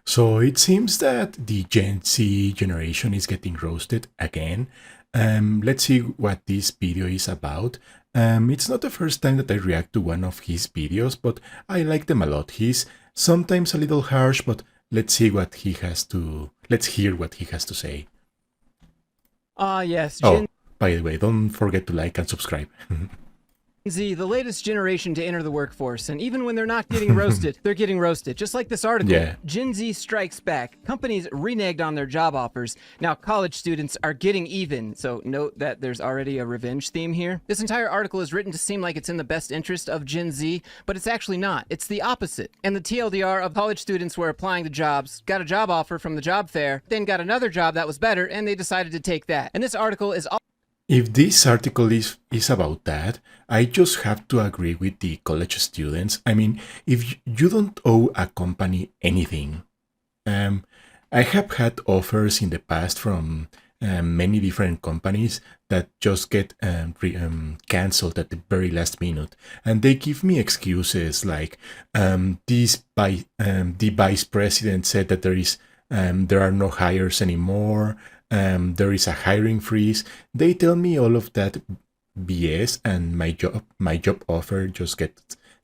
So it seems that the Gen Z generation is getting roasted again. Let's see what this video is about. It's not the first time that I react to one of his videos, but I like them a lot. He's sometimes a little harsh, but let's see what he has to. Let's hear what he has to say. Yes, Oh, Gen by the way, don't forget to like and subscribe. Z, the latest generation to enter the workforce, and even when they're not getting roasted, they're getting roasted. Just like this article, Yeah. Gen Z strikes back. Companies reneged on their job offers. Now college students are getting even. So note that there's already a revenge theme here. This entire article is written to seem like it's in the best interest of Gen Z, but it's actually not. It's the opposite. And the TLDR of college students were applying to jobs, got a job offer from the job fair, then got another job that was better, and they decided to take that. And this article is all If this article is about that, I just have to agree with the college students. I mean, if you don't owe a company anything, I have had offers in the past from many different companies that just get canceled at the very last minute, and they give me excuses like the vice president said that there are no hires anymore. There is a hiring freeze. They tell me all of that BS, and my job offer just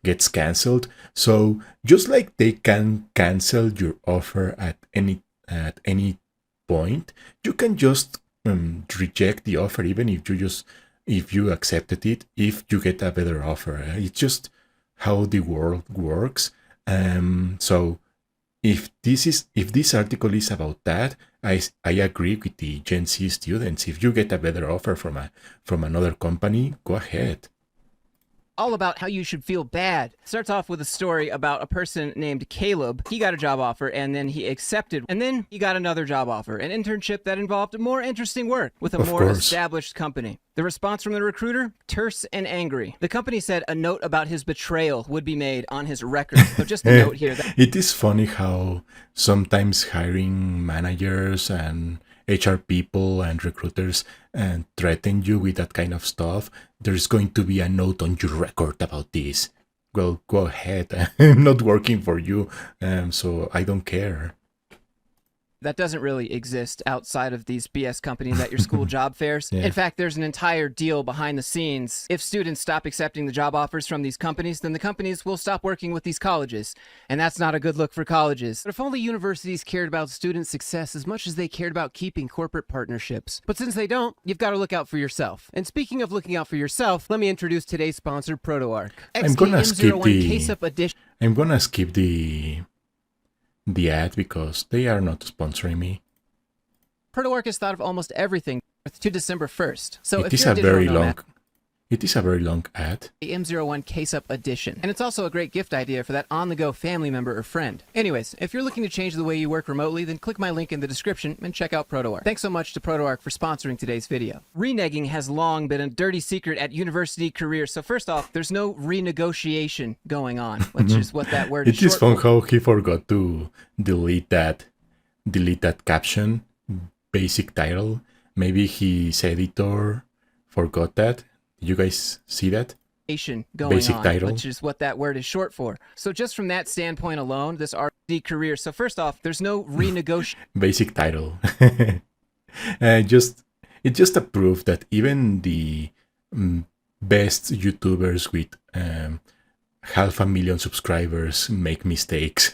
gets canceled. So just like they can cancel your offer at any point, you can just reject the offer even if you accepted it, if you get a better offer. It's just how the world works. So if this article is about that, I agree with the Gen Z students. If you get a better offer from another company, go ahead. about how you should feel bad. Starts off with a story about a person named Caleb. He got a job offer and then he accepted. And then he got another job offer, an internship that involved more interesting work with a Of more course. established company. The response from the recruiter? Terse and angry. The company said a note about his betrayal would be made on his record. So just a note here that It is funny how sometimes hiring managers and HR people and recruiters and threaten you with that kind of stuff. There's going to be a note on your record about this. Well, go ahead. I'm not working for you, so I don't care. doesn't really exist outside of these BS companies at your school job fairs. Yeah. In fact, there's an entire deal behind the scenes. If students stop accepting the job offers from these companies, then the companies will stop working with these colleges. And that's not a good look for colleges. But if only universities cared about student success as much as they cared about keeping corporate partnerships. But since they don't, you've got to look out for yourself. And speaking of looking out for yourself, let me introduce today's sponsor, ProtoArch. I'm gonna skip XKM01 Case-Up Edition. I'm gonna skip the ad because they are not sponsoring me. ProtoArch has thought of almost everything to December 1st. So It if is you're a a digital very nomad, long. It is a very long ad. the M01 Case-Up Edition. And it's also a great gift idea for that on-the-go family member or friend. Anyways, if you're looking to change the way you work remotely, then click my link in the description and check out ProtoArch. Thanks so much to ProtoArch for sponsoring today's video. Reneging has long been a dirty secret at university careers. So first off, there's no renegotiation going on, which is what that word is It is short fun for. how he forgot to delete that caption, basic title. Maybe his editor forgot that. Did you guys see that? Going Basic on, title. which is what that word is short for. So just from that standpoint alone, this RD career. So first off, there's no renegotiation. Basic title. It's just a proof that even the best YouTubers with 500,000 subscribers make mistakes.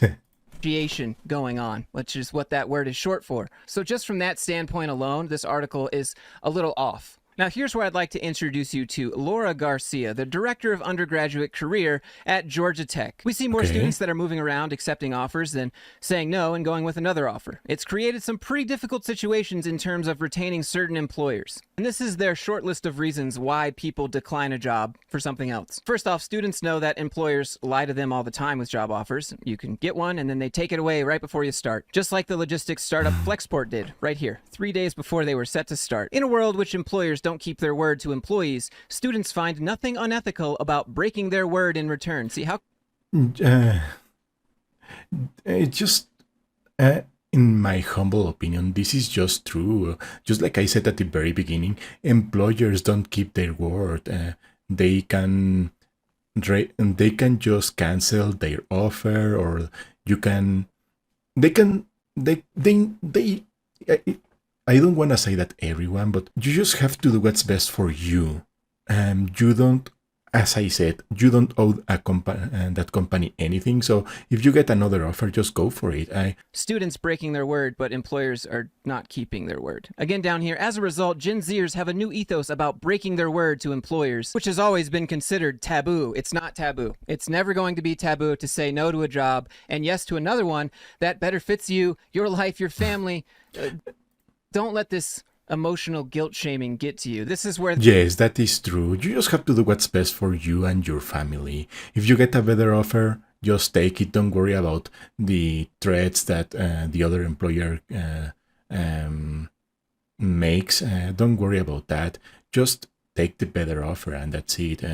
Going on, which is what that word is short for. So just from that standpoint alone, this article is a little off. Now, here's where I'd like to introduce you to Laura Garcia, the Director of Undergraduate Career at Georgia Tech. We see more Okay. students that are moving around accepting offers than saying no and going with another offer. It's created some pretty difficult situations in terms of retaining certain employers. And this is their short list of reasons why people decline a job for something else. First off, students know that employers lie to them all the time with job offers. You can get one and then they take it away right before you start. Just like the logistics startup Flexport did right here, 3 days before they were set to start. In a world which employers don't keep their word to employees, students find nothing unethical about breaking their word in return. See how It just, in my humble opinion, this is just true. Just like I said at the very beginning, employers don't keep their word. They can just cancel their offer, or you can they can they I, I don't want to say that everyone, but you just have to do what's best for you. You don't, as I said, you don't owe that company anything. So if you get another offer, just go for it. Students breaking their word, but employers are not keeping their word. Again, down here, as a result, Gen Zers have a new ethos about breaking their word to employers, which has always been considered taboo. It's not taboo. It's never going to be taboo to say no to a job and yes to another one that better fits you, your life, your family. Don't let this emotional guilt shaming get to you. This is where... Yes, that is true. You just have to do what's best for you and your family. If you get a better offer, just take it. Don't worry about the threats that the other employer makes. Don't worry about that. Just take the better offer and that's it.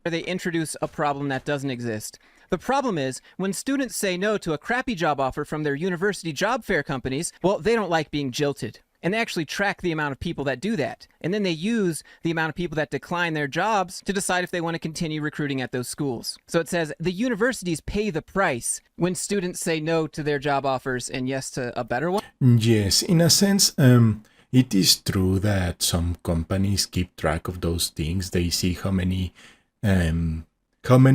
They introduce a problem that doesn't exist. The problem is, when students say no to a crappy job offer from their university job fair companies, well, they don't like being jilted. And they actually track the amount of people that do that. And then they use the amount of people that decline their jobs to decide if they want to continue recruiting at those schools. So it says the universities pay the price when students say no to their job offers and yes to a better one. Yes, in a sense, it is true that some companies keep track of those things. They see how many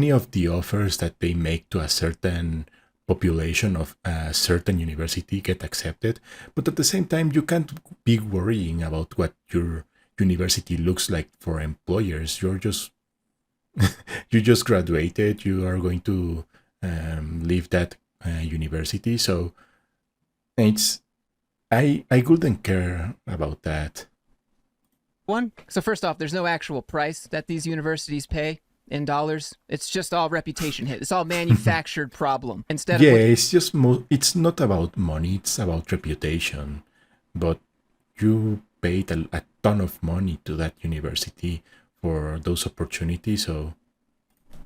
of the offers that they make to a certain population of a certain university get accepted. But at the same time, you can't be worrying about what your university looks like for employers. You're just you just graduated. You are going to leave that university. So I wouldn't care about that. So first off, there's no actual price that these universities pay in dollars. It's just all reputation hit. It's all manufactured problem. Instead of it's just it's not about money. It's about reputation. But you paid a ton of money to that university for those opportunities. So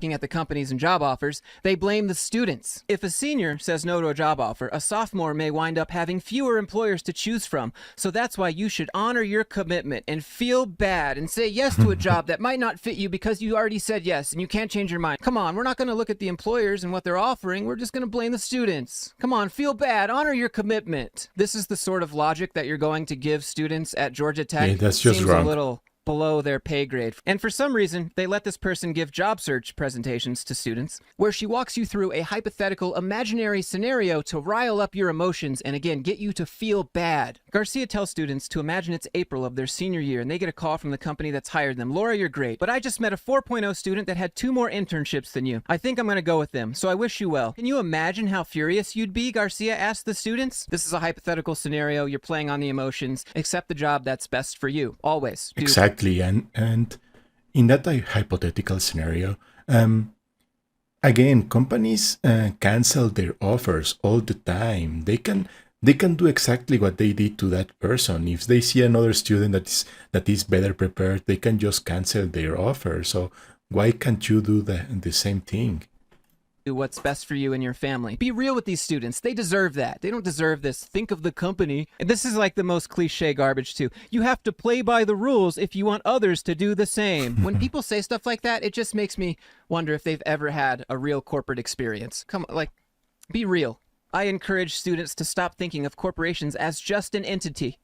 at the companies and job offers, they blame the students. If a senior says no to a job offer, a sophomore may wind up having fewer employers to choose from. So that's why you should honor your commitment and feel bad and say yes to a job that might not fit you because you already said yes and you can't change your mind. Come on, we're not going to look at the employers and what they're offering. We're just going to blame the students. Come on, feel bad. Honor your commitment. This is the sort of logic that you're going to give students at Georgia Tech. yeah, that's just Seems wrong. a little below their pay grade. And for some reason, they let this person give job search presentations to students where she walks you through a hypothetical imaginary scenario to rile up your emotions and again, get you to feel bad. Garcia tells students to imagine it's April of their senior year and they get a call from the company that's hired them. Laura, you're great, but I just met a 4.0 student that had 2 more internships than you. I think I'm going to go with them, so I wish you well. Can you imagine how furious you'd be? Garcia asked the students. This is a hypothetical scenario. You're playing on the emotions. Accept the job that's best for you. Always. Exactly. And in that hypothetical scenario, again, companies cancel their offers all the time. They can do exactly what they did to that person. If they see another student that is better prepared, they can just cancel their offer. So why can't you do the same thing? Do what's best for you and your family. Be real with these students. They deserve that. They don't deserve this. Think of the company. And this is like the most cliche garbage too. You have to play by the rules if you want others to do the same. When people say stuff like that, it just makes me wonder if they've ever had a real corporate experience. Come on, be real. I encourage students to stop thinking of corporations as just an entity.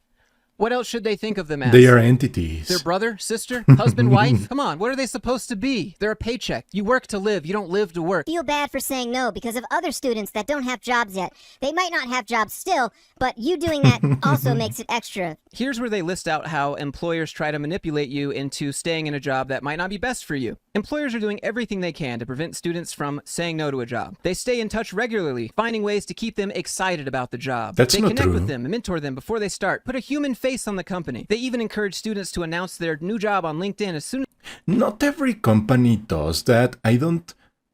What else should they think of them as? They are entities. Their brother, sister, husband, wife? Come on, what are they supposed to be? They're a paycheck. You work to live. You don't live to work. Feel bad for saying no because of other students that don't have jobs yet. They might not have jobs still, but you doing that also makes it extra. Here's where they list out how employers try to manipulate you into staying in a job that might not be best for you. Employers are doing everything they can to prevent students from saying no to a job. They stay in touch regularly, finding ways to keep them excited about the job. That's they not connect true. with them and mentor them before they start. Put a human face on the company. They even encourage students to announce their new job on LinkedIn as soon as... Not every company does that.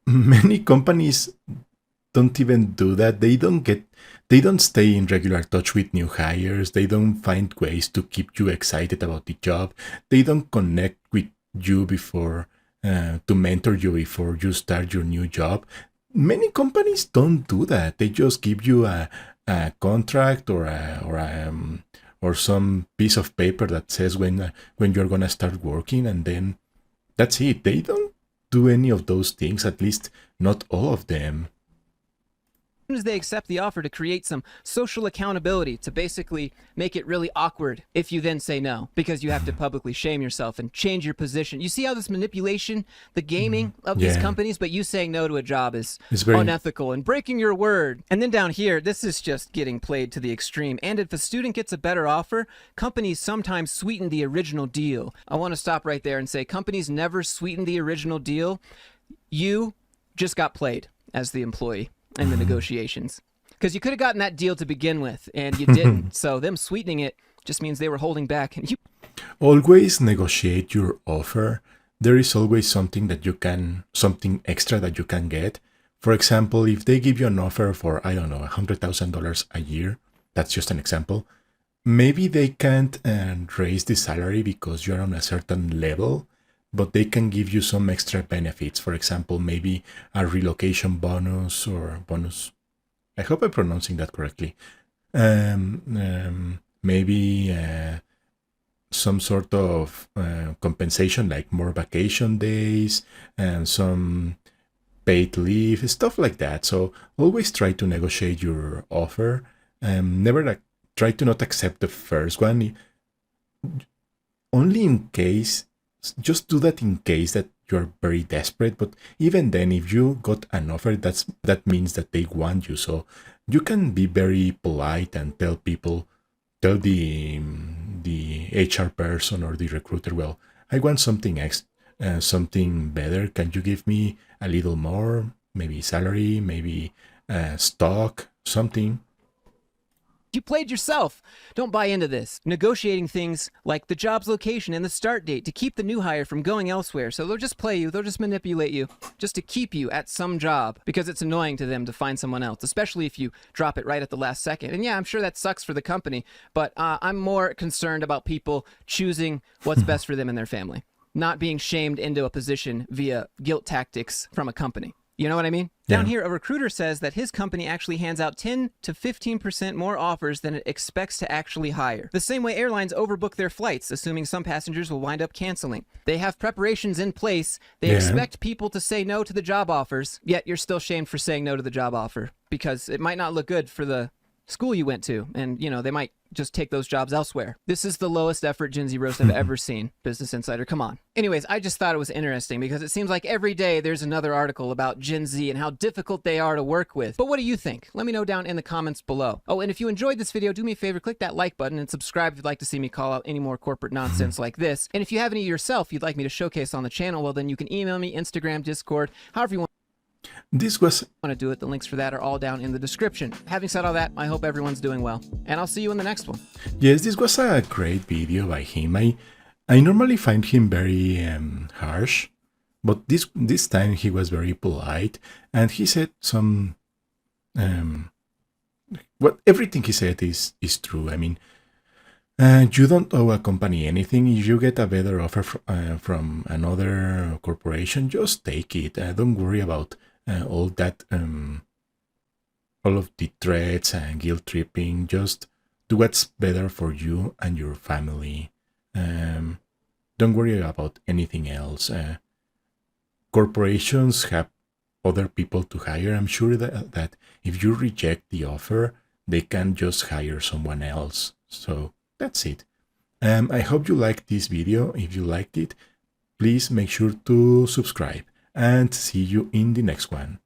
Many companies don't even do that. They don't stay in regular touch with new hires. They don't find ways to keep you excited about the job. They don't connect with you before to mentor you before you start your new job. Many companies don't do that. They just give you a contract or some piece of paper that says when you're gonna start working, and then that's it. They don't do any of those things, at least not all of them. soon as they accept the offer, to create some social accountability, to basically make it really awkward if you then say no, because you have to publicly shame yourself and change your position. You see how this manipulation, the gaming of these Yeah. companies, but you saying no to a job is It's very- unethical and breaking your word. And then down here, this is just getting played to the extreme. And if a student gets a better offer, companies sometimes sweeten the original deal. I want to stop right there and say companies never sweeten the original deal. You just got played as the employee in the negotiations, because you could have gotten that deal to begin with and you didn't. So them sweetening it just means they were holding back, and you Always negotiate your offer. There is always something extra that you can get. For example, if they give you an offer for, I don't know, $100,000 a year, that's just an example. Maybe they can't raise the salary because you're on a certain level, but they can give you some extra benefits. For example, maybe a relocation bonus or bonus. I hope I'm pronouncing that correctly. Maybe some sort of compensation, like more vacation days and some paid leave, stuff like that. So always try to negotiate your offer. Never try to not accept the first one. Only in case, just do that in case that you're very desperate. But even then, if you got an offer, that means that they want you. So you can be very polite and tell the HR person or the recruiter, well, I want something something better. Can you give me a little more? Maybe salary, maybe stock, something. You played yourself. Don't buy into this. Negotiating things like the job's location and the start date to keep the new hire from going elsewhere. So they'll just play you, they'll just manipulate you, just to keep you at some job, because it's annoying to them to find someone else, especially if you drop it right at the last second. And yeah, I'm sure that sucks for the company, but I'm more concerned about people choosing what's best for them and their family, not being shamed into a position via guilt tactics from a company. You know what I mean? Yeah. Down here, a recruiter says that his company actually hands out 10 to 15% more offers than it expects to actually hire. The same way airlines overbook their flights, assuming some passengers will wind up canceling. They have preparations in place. They Yeah. expect people to say no to the job offers, yet you're still shamed for saying no to the job offer because it might not look good for the school you went to, and they might just take those jobs elsewhere. This is the lowest effort Gen Z roast I've ever seen. Business Insider, come on. Anyways, I just thought it was interesting because it seems like every day there's another article about Gen Z and how difficult they are to work with. But what do you think? Let me know down in the comments below. Oh, and if you enjoyed this video, do me a favor, click that like button and subscribe if you'd like to see me call out any more corporate nonsense like this. And if you have any yourself you'd like me to showcase on the channel, well then you can email me, Instagram, Discord, however you want This was to do it. The links for that are all down in the description. Having said all that, I hope everyone's doing well, and I'll see you in the next one. Yes, this was a great video by him. I normally find him very harsh, but this time he was very polite, and he said some everything he said is true. I mean, you don't owe a company anything. If you get a better offer from another corporation, just take it. Don't worry about all that, all of the threats and guilt tripping. Just do what's better for you and your family. Don't worry about anything else. Corporations have other people to hire. I'm sure that if you reject the offer, they can just hire someone else. So that's it. I hope you liked this video. If you liked it, please make sure to subscribe and see you in the next one.